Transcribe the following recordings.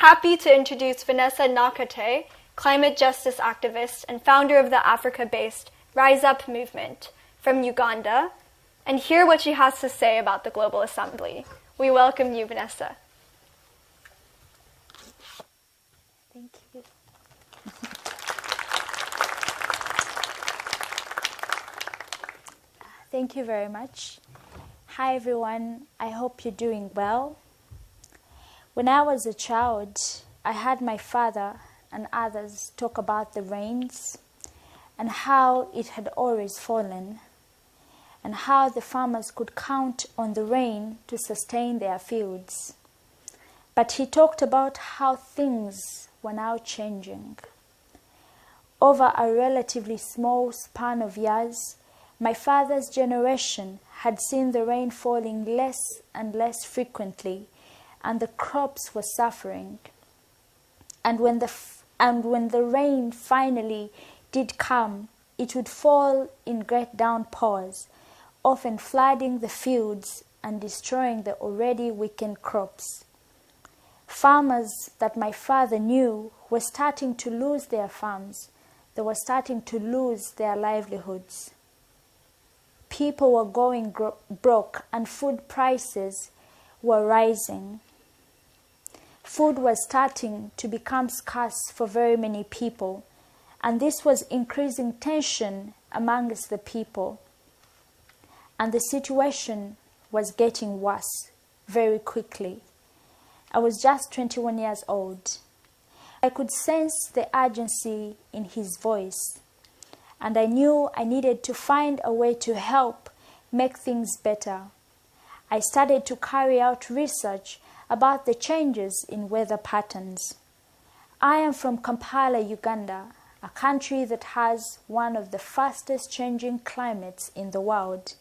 Happy to introduce Vanessa Nakate, climate justice activist and founder of the Africa-based Rise Up movement from Uganda, and hear what she has to say about the Global Assembly. We welcome you, Vanessa. Thank you. Thank you very much. Hi, everyone. I hope you're doing well. When I was a child, I heard my father and others talk about the rains and how it had always fallen, and how the farmers could count on the rain to sustain their fields. But he talked about how things were now changing. Over a relatively small span of years, my father's generation had seen the rain falling less and less frequently, and the crops were suffering. And when the rain finally did come, it would fall in great downpours, often flooding the fields and destroying the already weakened crops. Farmers that my father knew were starting to lose their farms. They were starting to lose their livelihoods. People were going broke and food prices were rising. Food was starting to become scarce for very many people, and this was increasing tension amongst the people. And the situation was getting worse very quickly. I was just 21 years old. I could sense the urgency in his voice, and I knew I needed to find a way to help make things better. I started to carry out research about the changes in weather patterns. I am from Kampala, Uganda, a country that has one of the fastest changing climates in the world.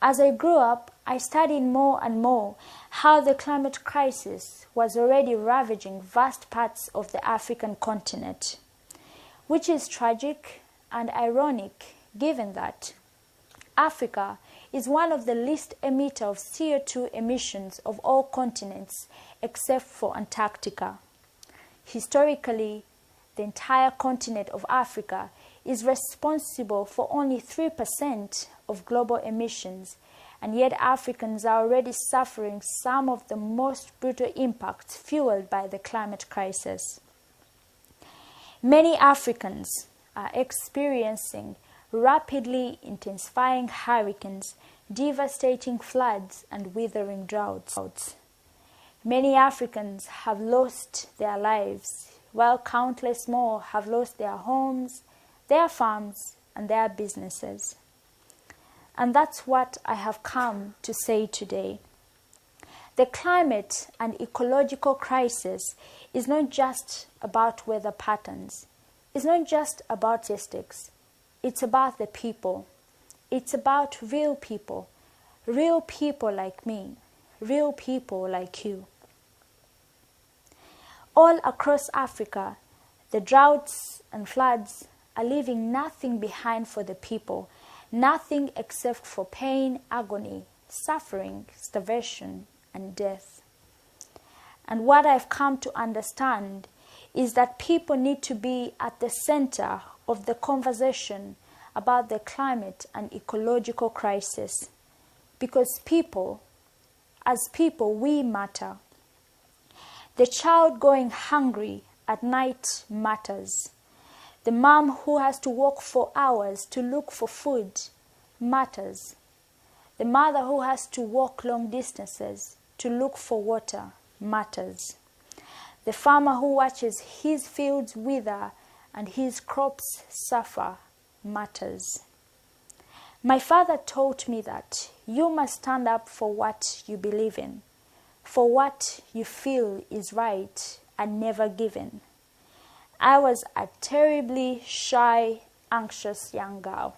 As I grew up, I studied more and more how the climate crisis was already ravaging vast parts of the African continent, which is tragic and ironic given that Africa is one of the least emitter of CO2 emissions of all continents except for Antarctica. Historically, the entire continent of Africa is responsible for only 3% of global emissions, and yet Africans are already suffering some of the most brutal impacts fueled by the climate crisis. Many Africans are experiencing rapidly intensifying hurricanes, devastating floods, and withering droughts. Many Africans have lost their lives, while countless more have lost their homes, their farms, and their businesses. And that's what I have come to say today. The climate and ecological crisis is not just about weather patterns. It's not just about statistics. It's about the people. It's about real people like me, real people like you. All across Africa, the droughts and floods are leaving nothing behind for the people, nothing except for pain, agony, suffering, starvation, and death. And what I've come to understand is that people need to be at the center of the conversation about the climate and ecological crisis, because as people, we matter. The child going hungry at night matters. The mom who has to walk for hours to look for food matters. The mother who has to walk long distances to look for water matters. The farmer who watches his fields wither and his crops suffer matters. My father taught me that you must stand up for what you believe in, for what you feel is right and never given. I was a terribly shy, anxious young girl.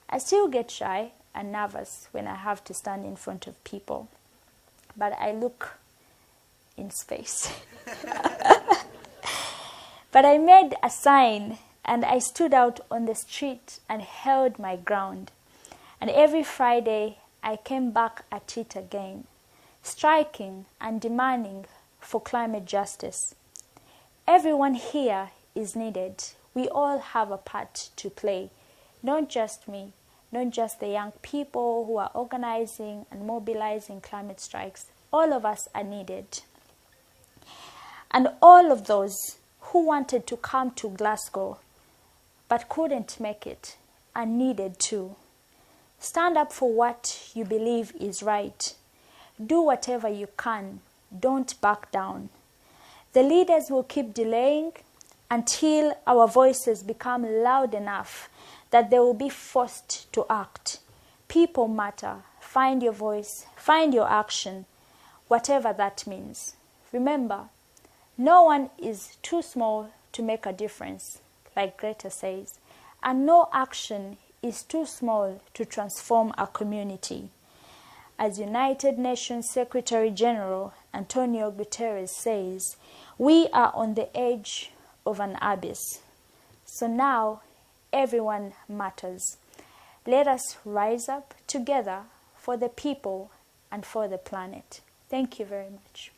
I still get shy and nervous when I have to stand in front of people, but I look in space. But I made a sign and I stood out on the street and held my ground. And every Friday I came back at it again, striking and demanding for climate justice. Everyone here is needed. We all have a part to play. Not just me, not just the young people who are organizing and mobilizing climate strikes. All of us are needed. And all of those who wanted to come to Glasgow but couldn't make it are needed too. Stand up for what you believe is right. Do whatever you can. Don't back down. The leaders will keep delaying until our voices become loud enough that they will be forced to act. People matter. Find your voice. Find your action, whatever that means. Remember, no one is too small to make a difference, like Greta says, and no action is too small to transform a community. As United Nations Secretary General Antonio Guterres says, we are on the edge of an abyss. So now, everyone matters. Let us rise up together for the people and for the planet. Thank you very much.